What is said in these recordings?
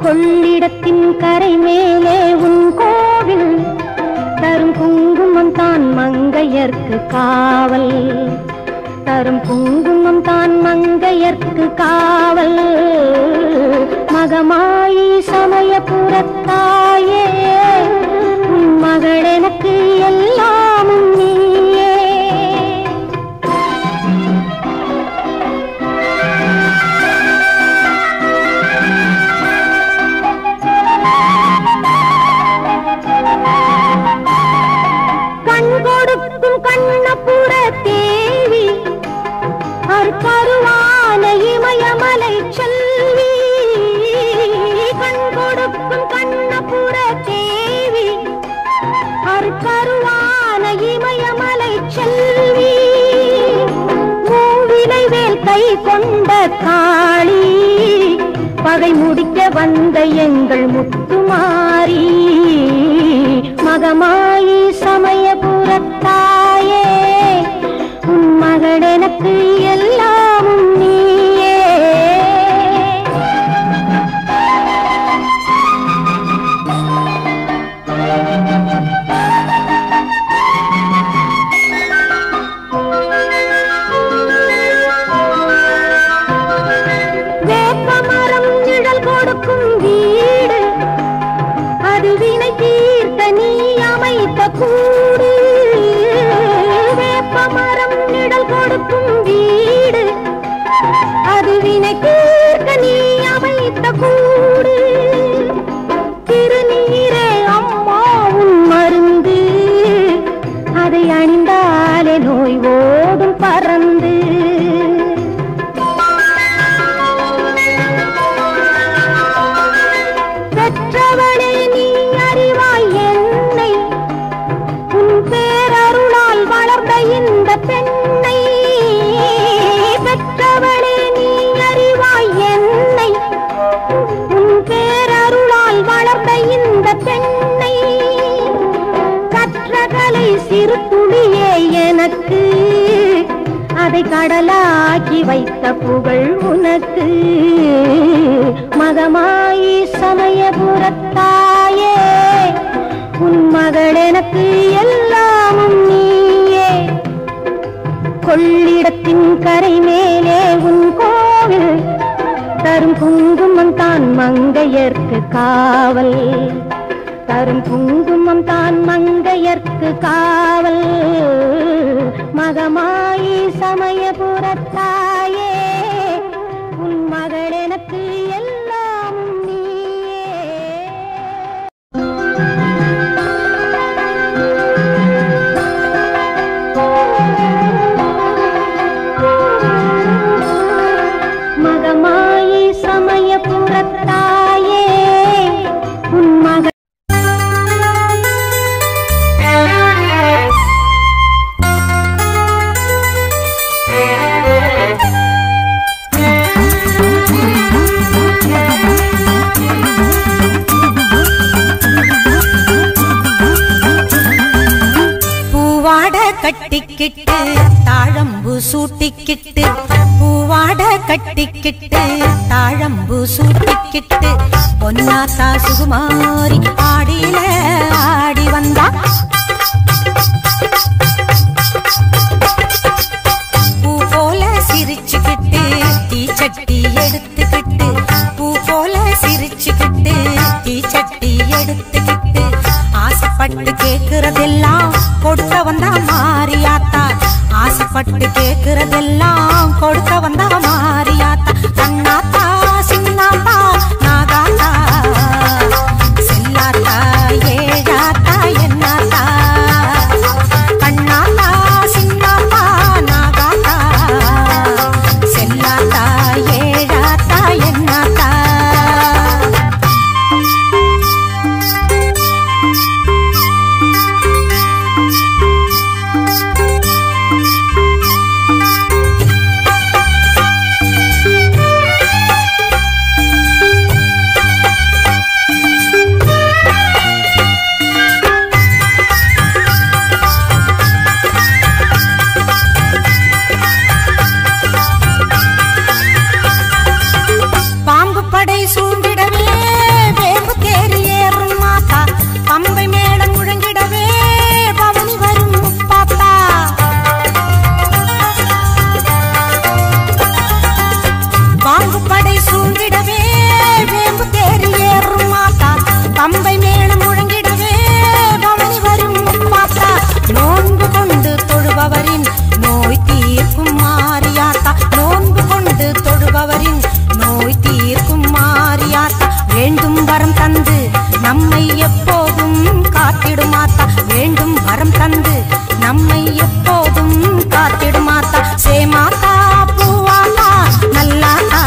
கொள்ளிடத்தின் கரை மேலே உன் கோவில் தரும் குங்குமம் தான் மங்கையர்க்கு காவல், தரும் குங்குமம் தான் மங்கையர்க்கு காவல். மகமாயி சமயபுரத்தாயே உன் மகள் எனக்கு எல்லாமும் நீயே. கண் கொடுக்கும் கண்ணபுர தேவி அருவான இமயமலை செல்வி, கண் கொடுக்கும் கண்ணபுர தேவி அருவான இமயமலை செல்வி. மூவிலை வேல் கை கொண்ட காளி பகை முடிக்க வந்த எங்கள் முத்துமாரி. மகமாயி சமயபுரத்தாயே உன் மகள் எனக்கு எல்லாமும் நீயே. வேப்பமரம் நிழல் கொடுக்கும் வீடு அது வினை தீர்த்த நீ அமைத்த கூடு. வேப்பமரம் நிழல் கொடுக்கும் வீடு அது வினை தீர்த்த நீ அமைத்த கூடு. திருநீரே அம்மா உன் மருந்து அதை அணிந்தாலே நோய் ஓடும் பறந்து. பெற்றவளே நீ அறிவாய் என்னை உன் பேரருளால் வளர்ந்த இந்த பெண்ணை. பெற்றவளே நீ அறிவாய் என்னை உன் பேரருளால் வளர்ந்த இந்த பெண்ணை. கற்றகலை சிறு துளியே எனக்கு அதை கடலாக்கி வைத்த புகழ் உனக்கு. மகமாயி சமயபுரத்தாயே உன் மகள் எனக்கு எல்லாமும் நீயே. கொள்ளிடத்தின் கரை மேலே உன் கோவில் தரும் குங்குமம் தான் மங்கையர்க்கு காவல், தரும் குங்குமம் தான் மங்கையர்க்கு காவல். மகமாயி சமயபுரத்தாயே உன் மகள் எனக்கு எல்லாமும் நீயே. மகமாயி சமயபுரத்தாயே உன் மகள் கட்டிக்கிட்டு தாழம்பு சூட்டிக்கிட்டு, பூவாட கட்டிக்கிட்டு தாழம்பு சூட்டிக்கிட்டு பொன்னாத்தா சுகுமாரி ஆடியில ஆடி வந்தா. பூ போல சிரிச்சுக்கிட்டு தீச்சட்டி எடுத்துக்கிட்டு, பூ போல சிரிச்சுக்கிட்டு தீச்சட்டி எடுத்துக்கிட்டு ஆசைப்பட்டு கேக்குறதெல்லாம் கொடுக்க வந்தா மாரியாத்தா. ஆசைப்பட்டு கேக்குறதெல்லாம் கொடுக்க வந்தா மாரியாத்தா. கண்ணாத்தா சின்னாத்தா நாகாத்தா செல்லாத்தா ஏழாத்தா என்னாத்தா. கண்ணாத்தா சின்னாத்தா நாகாத்தா செல்லாத்தா ஏழாத்தா என்னாத்தா. எப்போதும் காத்திடுமாத்தா வேண்டும் வரம் தந்து நம்மை எப்போதும் காத்திடுமாத்தா சேமாத்தா பூவாத்தா நல்லாத்தா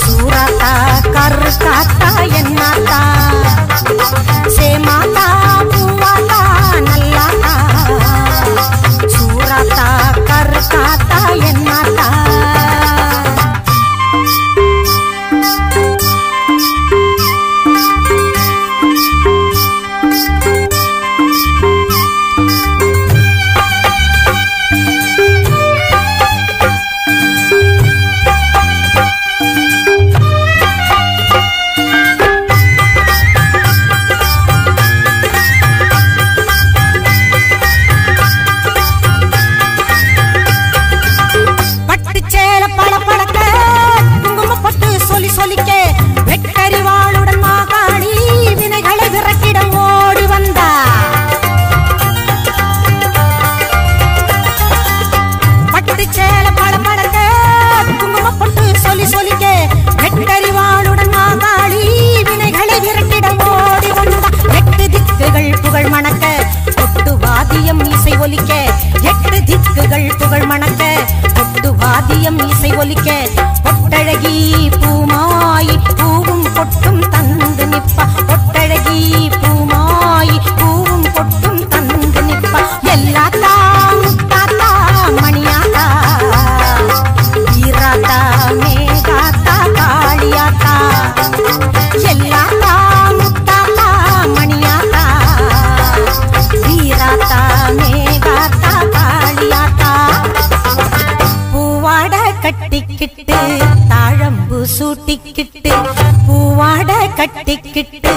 சூராத்தா கரு காத்தா என்னாத்தா சேமாத்தா பூவாத்தா நல்லாத்தா சூராத்தா கரு காத்தா என்னாத்தா ஒலிக்க பொட்டழகி பூமாயி பூவும் பொட்டும் தந்து நிப்பா பொட்டழகி பூமாயி பூவும் பொட்டும் தந்து நிப்பா எல்லாத்தா முத்தாத்தா மணியாத்தா ஈராத்தா மேகாத்தா காளியாத்தா எல்லாத்தா முத்தாத்தா மணியாத்தா ஈராத்தா மேகாத்தா காளியாத்தா பூவாட கட்டிக்கிட்டு தாழம்பு சூட்டிக்கிட்டு பூவாட கட்டிக்கிட்டு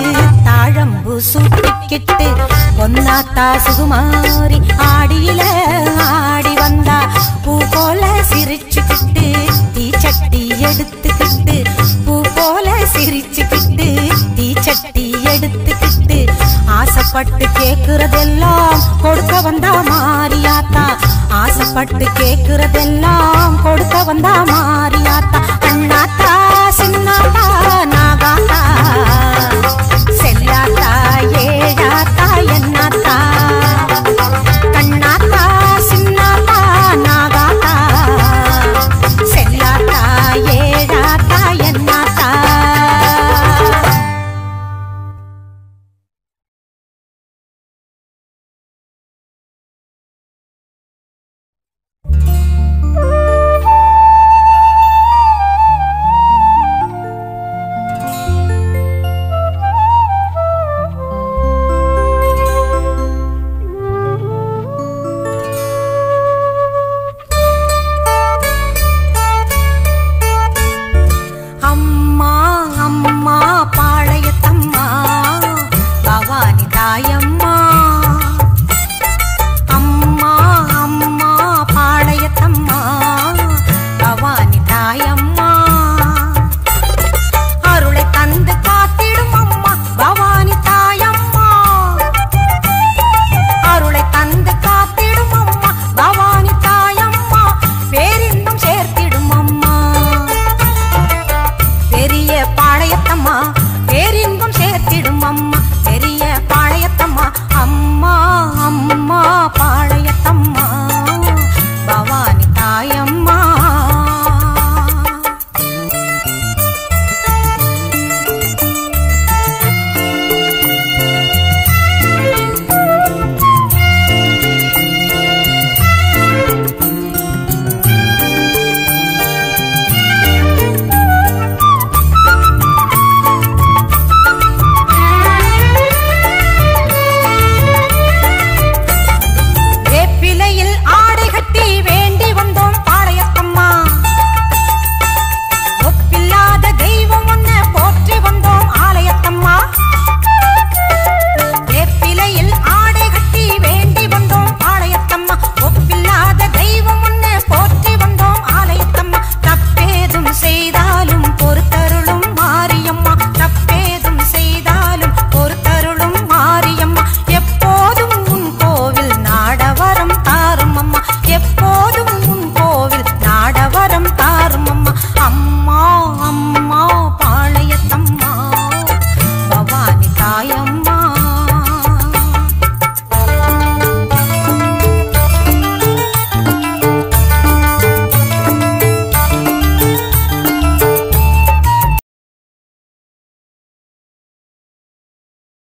தாழம்பு சூட்டிக்கிட்டு பொன்னாத்தா சுகுமாரி ஆடியில ஆடி வந்தா பூ போல சிரிச்சுக்கிட்டு தீச்சட்டி எடுத்துக்கிட்டு பூ போல சிரிச்சுக்கிட்டு தீச்சட்டி எடுத்துக்கிட்டு ஆசைப்பட்டு கேக்குறதெல்லாம் கொடுக்க வந்தா மாரியாத்தா ஆசைப்பட்டு கேக்குறதெல்லாம் கொடுக்க வந்தா மாரியாத்தா அண்ணாத்தா சின்னாத்தா நாகாத்தா செல்லாத்தா ஏழாத்தா என்னாத்தா கண்ணாத்தா சின்னாத்தா நாகாத்தா செல்லாத்தா ஏழாத்தா என்னாத்தா பாளையத்தம்மா